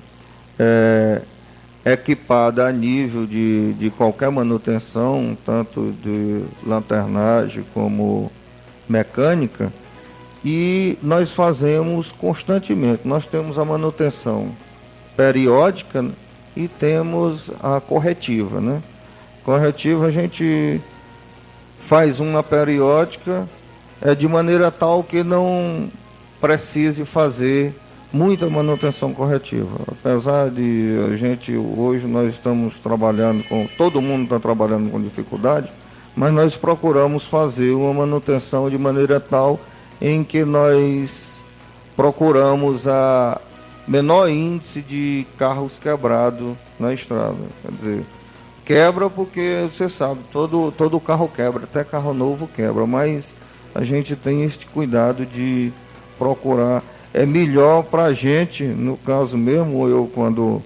equipada a nível de qualquer manutenção, tanto de lanternagem como mecânica, e nós fazemos constantemente. Nós temos a manutenção periódica e temos a corretiva, né? Corretiva a gente faz uma periódica de maneira tal que não precise fazer muita manutenção corretiva. Apesar de a gente, hoje nós estamos trabalhando com, todo mundo está trabalhando com dificuldade, mas nós procuramos fazer uma manutenção de maneira tal em que nós procuramos a menor índice de carros quebrados na estrada. Quer dizer, quebra porque você sabe, todo carro quebra, até carro novo quebra, mas a gente tem este cuidado de procurar. É melhor para a gente, no caso mesmo, eu quando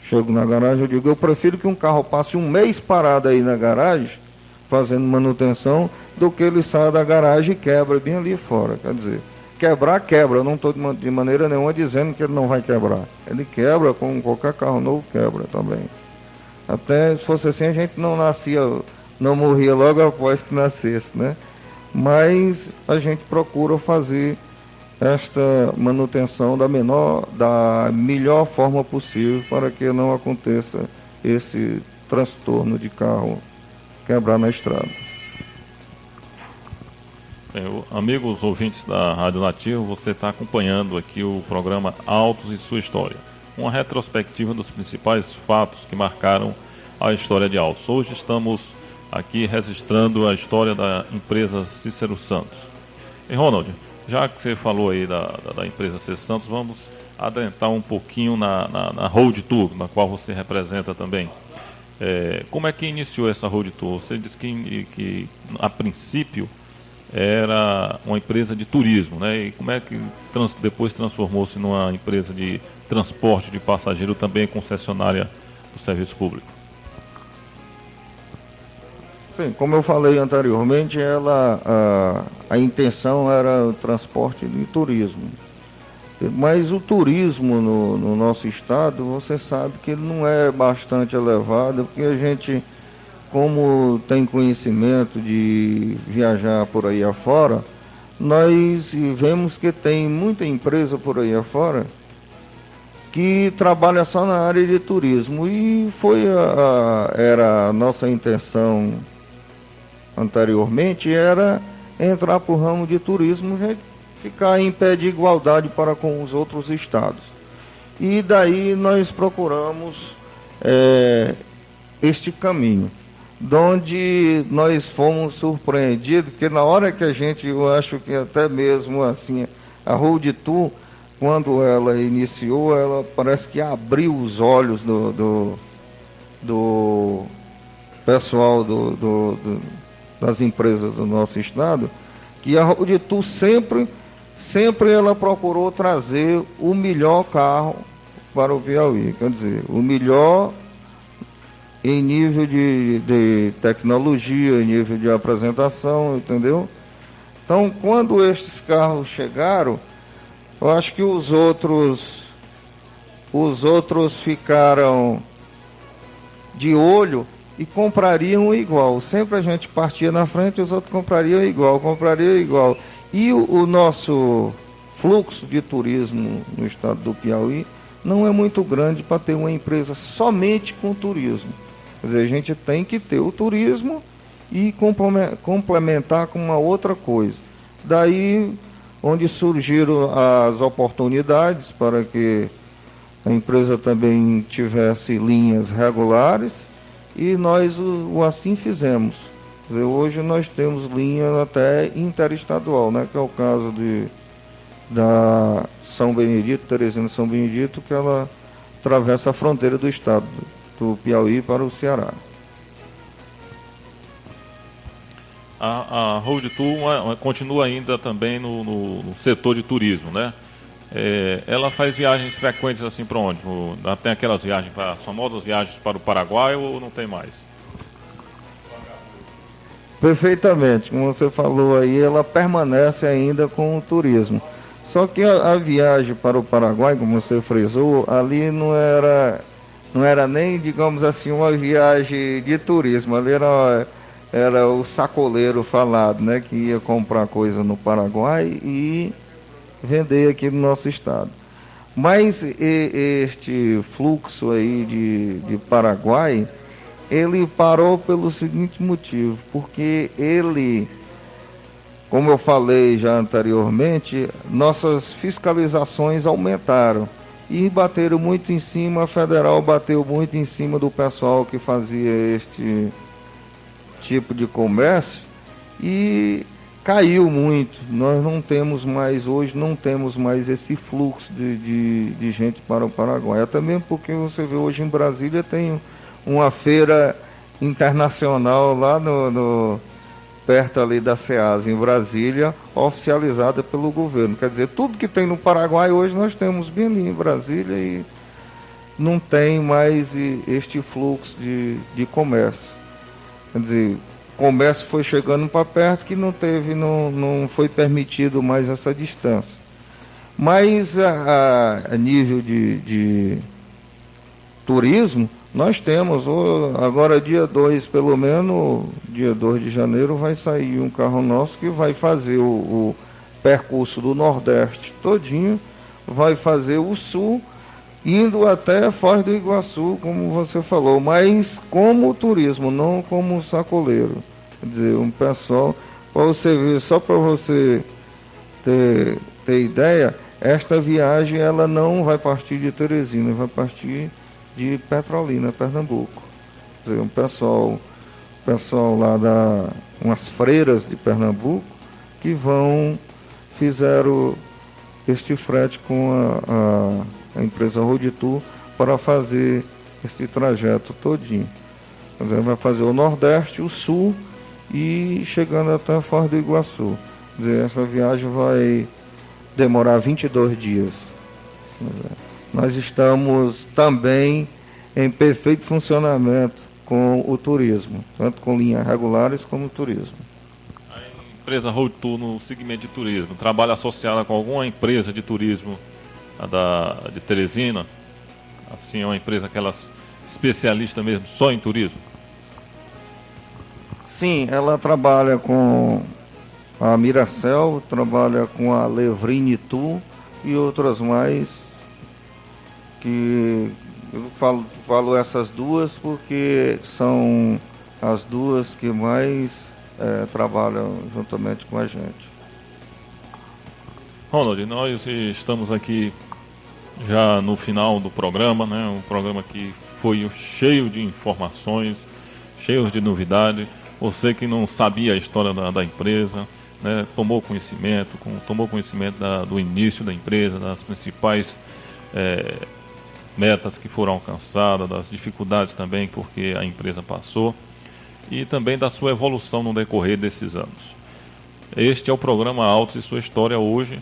chego na garagem, eu digo, eu prefiro que um carro passe um mês parado aí na garagem, fazendo manutenção, do que ele saia da garagem e quebra bem ali fora. Quer dizer, quebrar, quebra. Eu não estou de maneira nenhuma dizendo que ele não vai quebrar. Ele quebra, como qualquer carro novo quebra também. Até se fosse assim, a gente não morria logo após que nascesse, né? Mas a gente procura fazer esta manutenção da melhor forma possível para que não aconteça esse transtorno de carro quebrar na estrada. Amigos ouvintes da Rádio Nativa, você está acompanhando aqui o programa Autos e Sua História, uma retrospectiva dos principais fatos que marcaram a história de Autos. Hoje estamos aqui registrando a história da empresa Cícero Santos. E Ronald, já que você falou aí da empresa Cícero Santos, vamos adentrar um pouquinho na Road Tour, na qual você representa também. Como é que iniciou essa Road Tour? Você disse que a princípio era uma empresa de turismo, né? E como é que depois transformou-se numa empresa de transporte de passageiro, também concessionária do serviço público? Sim, como eu falei anteriormente, a intenção era o transporte de turismo. Mas o turismo no nosso estado, você sabe que ele não é bastante elevado, porque a gente, como tem conhecimento de viajar por aí afora, nós vemos que tem muita empresa por aí afora que trabalha só na área de turismo. E era a nossa intenção anteriormente, era entrar para o ramo de turismo, ficar em pé de igualdade para com os outros estados. E daí nós procuramos este caminho, onde nós fomos surpreendidos, porque na hora que eu acho que até mesmo assim, a Road Tour, quando ela iniciou, ela parece que abriu os olhos do pessoal das empresas do nosso estado, que a Road Tour sempre ela procurou trazer o melhor carro para o Piauí, quer dizer, o melhor em nível de tecnologia, em nível de apresentação, entendeu? Então, quando estes carros chegaram, eu acho que os outros ficaram de olho e comprariam igual. Sempre a gente partia na frente e os outros comprariam igual. E o nosso fluxo de turismo no estado do Piauí não é muito grande para ter uma empresa somente com turismo. Quer dizer, a gente tem que ter o turismo e complementar com uma outra coisa. Daí, onde surgiram as oportunidades para que a empresa também tivesse linhas regulares, e nós assim fizemos. Quer dizer, hoje nós temos linha até interestadual, né, que é o caso da São Benedito, Teresina São Benedito, que ela atravessa a fronteira do estado do Piauí para o Ceará. A Road Tour continua ainda também no setor de turismo, né? Ela faz viagens frequentes assim para onde? Tem aquelas viagens, as famosas viagens para o Paraguai, ou não tem mais? Perfeitamente, como você falou aí, ela permanece ainda com o turismo. Só que a viagem para o Paraguai, como você frisou, ali não era nem, digamos assim, uma viagem de turismo, ali era o sacoleiro falado, né, que ia comprar coisa no Paraguai e vender aqui no nosso estado. Mas este fluxo aí de Paraguai, ele parou pelo seguinte motivo, porque ele como eu falei já anteriormente, nossas fiscalizações aumentaram e bateram muito em cima, a federal bateu muito em cima do pessoal que fazia este tipo de comércio e caiu muito. Nós não temos mais, hoje não temos mais esse fluxo de gente para o Paraguai. Até mesmo porque você vê hoje em Brasília tem uma feira internacional lá perto ali da SEAS, em Brasília, oficializada pelo governo. Quer dizer, tudo que tem no Paraguai hoje nós temos bem ali em Brasília e não tem mais este fluxo de comércio. Quer dizer, o comércio foi chegando para perto que não foi permitido mais essa distância. Mas a nível de turismo, nós temos, agora dia 2, pelo menos, dia 2 de janeiro, vai sair um carro nosso que vai fazer o percurso do Nordeste todinho, vai fazer o Sul, indo até Foz do Iguaçu, como você falou, mas como turismo, não como sacoleiro. Quer dizer, um pessoal, para você ver, só para você ter ideia, esta viagem ela não vai partir de Teresina, vai partir de Petrolina, Pernambuco. Quer dizer, um pessoal lá umas freiras de Pernambuco que fizeram este frete com a empresa Road Tour para fazer esse trajeto todinho. Quer dizer, vai fazer o Nordeste, o Sul e chegando até Foz do Iguaçu. Quer dizer, essa viagem vai demorar 22 dias. Nós estamos também em perfeito funcionamento com o turismo, tanto com linhas regulares como turismo. A empresa Road Tour no segmento de turismo, trabalha associada com alguma empresa de turismo de Teresina? Assim, é uma empresa aquelas especialista mesmo só em turismo? Sim, ela trabalha com a Miracel, trabalha com a Levrine Tour e outras mais, que eu falo essas duas porque são as duas que mais trabalham juntamente com a gente. Ronald, nós estamos aqui já no final do programa, né? Um programa que foi cheio de informações, cheio de novidades. Você que não sabia a história da empresa, né? Tomou conhecimento do início da empresa, das principais metas que foram alcançadas, das dificuldades também porque a empresa passou e também da sua evolução no decorrer desses anos. Este é o programa Autos e Sua História hoje,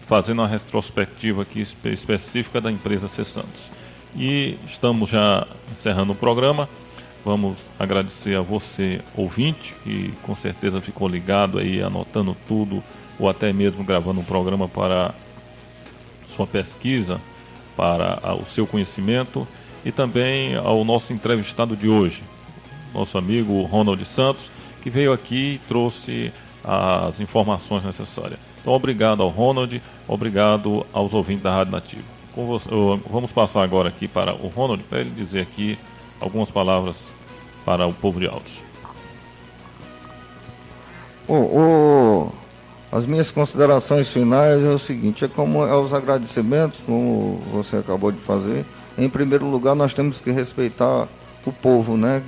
fazendo uma retrospectiva aqui específica da empresa C Santos. E estamos já encerrando o programa. Vamos agradecer a você, ouvinte, que com certeza ficou ligado aí, anotando tudo, ou até mesmo gravando um programa para sua pesquisa, para o seu conhecimento, e também ao nosso entrevistado de hoje, nosso amigo Ronald Santos, que veio aqui e trouxe as informações necessárias. Então, obrigado ao Ronald, obrigado aos ouvintes da Rádio Nativa. Vamos passar agora aqui para o Ronald, para ele dizer aqui algumas palavras para o povo de Autos. As minhas considerações finais é o seguinte, é os agradecimentos, como você acabou de fazer. Em primeiro lugar, nós temos que respeitar o povo, né?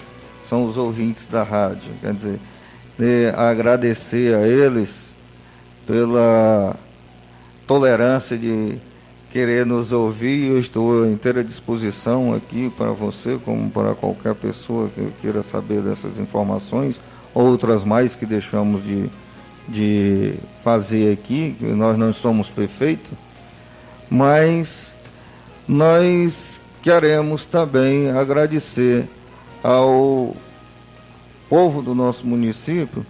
São os ouvintes da rádio. Quer dizer, agradecer a eles pela tolerância de querer nos ouvir. Eu estou à inteira disposição aqui para você, como para qualquer pessoa que queira saber dessas informações, outras mais que deixamos de fazer aqui, que nós não somos perfeitos, mas nós queremos também agradecer ao povo do nosso município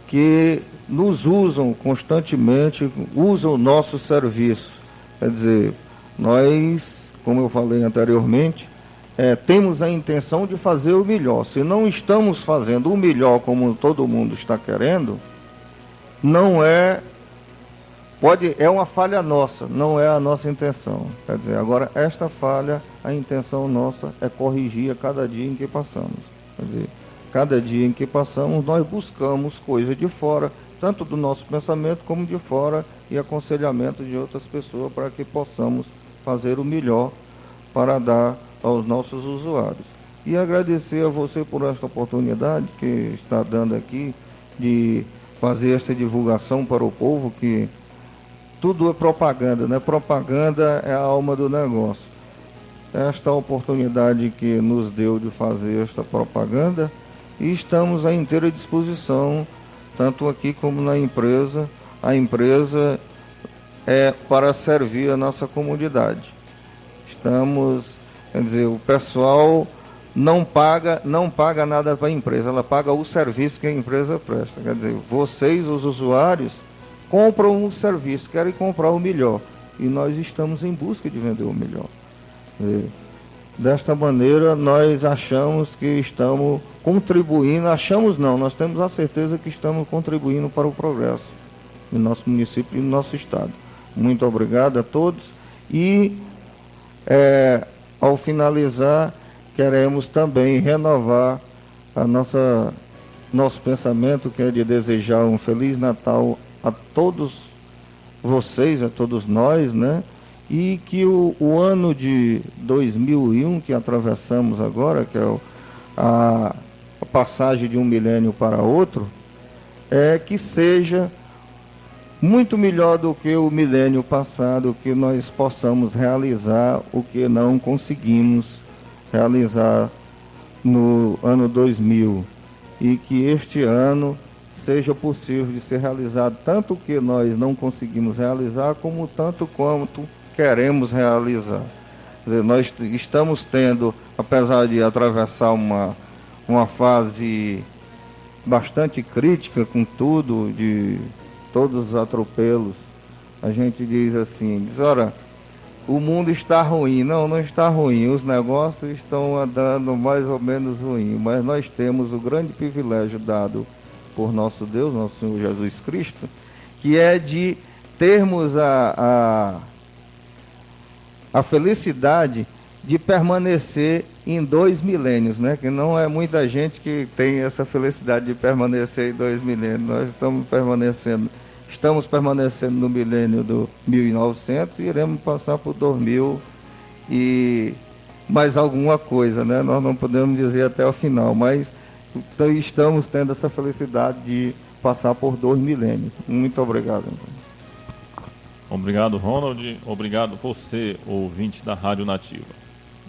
que nos usam constantemente, usam o nosso serviço. Quer dizer, nós, como eu falei anteriormente, temos a intenção de fazer o melhor. Se não estamos fazendo o melhor como todo mundo está querendo, é uma falha nossa, não é a nossa intenção. Quer dizer, agora esta falha, a intenção nossa é corrigir a cada dia em que passamos. Quer dizer, cada dia em que passamos, nós buscamos coisas de fora tanto do nosso pensamento como de fora, e aconselhamento de outras pessoas para que possamos fazer o melhor para dar aos nossos usuários. E agradecer a você por esta oportunidade que está dando aqui de fazer esta divulgação para o povo, que tudo é propaganda, né? Propaganda é a alma do negócio. Esta oportunidade que nos deu de fazer esta propaganda, e estamos à inteira disposição, tanto aqui como na empresa. A empresa é para servir a nossa comunidade. Estamos, quer dizer, o pessoal não paga nada para a empresa, ela paga o serviço que a empresa presta. Quer dizer, vocês, os usuários, compram um serviço, querem comprar o melhor, e nós estamos em busca de vender o melhor. Desta maneira, nós achamos que estamos contribuindo, nós temos a certeza que estamos contribuindo para o progresso do nosso município e do nosso estado. Muito obrigado a todos, e ao finalizar, queremos também renovar nosso pensamento, que é de desejar um Feliz Natal a todos vocês, a todos nós, né? E que o ano de 2001 que atravessamos agora, que é a passagem de um milênio para outro, que seja muito melhor do que o milênio passado, que nós possamos realizar o que não conseguimos realizar no ano 2000, e que este ano seja possível de ser realizado tanto o que nós não conseguimos realizar, como tanto quanto queremos realizar. Quer dizer, nós estamos tendo, apesar de atravessar uma fase bastante crítica com tudo, de todos os atropelos, a gente diz assim, ora, o mundo está ruim. Não está ruim, os negócios estão andando mais ou menos ruim, mas nós temos o grande privilégio dado por nosso Deus, nosso Senhor Jesus Cristo, que é de termos a felicidade de permanecer em 2 milênios, né? Que não é muita gente que tem essa felicidade de permanecer em 2 milênios. Nós estamos permanecendo no milênio do 1900 e iremos passar por 2000 e mais alguma coisa, né? Nós não podemos dizer até o final, mas estamos tendo essa felicidade de passar por 2 milênios. Muito obrigado. Obrigado, Ronald. Obrigado você, ouvinte da Rádio Nativa.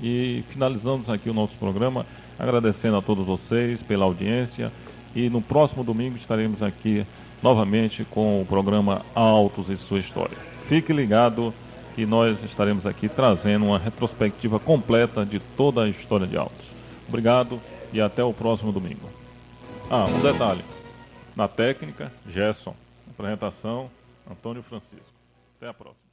E finalizamos aqui o nosso programa, agradecendo a todos vocês pela audiência. E no próximo domingo estaremos aqui novamente com o programa Autos e Sua História. Fique ligado que nós estaremos aqui trazendo uma retrospectiva completa de toda a história de Autos. Obrigado e até o próximo domingo. Um detalhe. Na técnica, Gerson. Apresentação, Antônio Francisco. Até a próxima.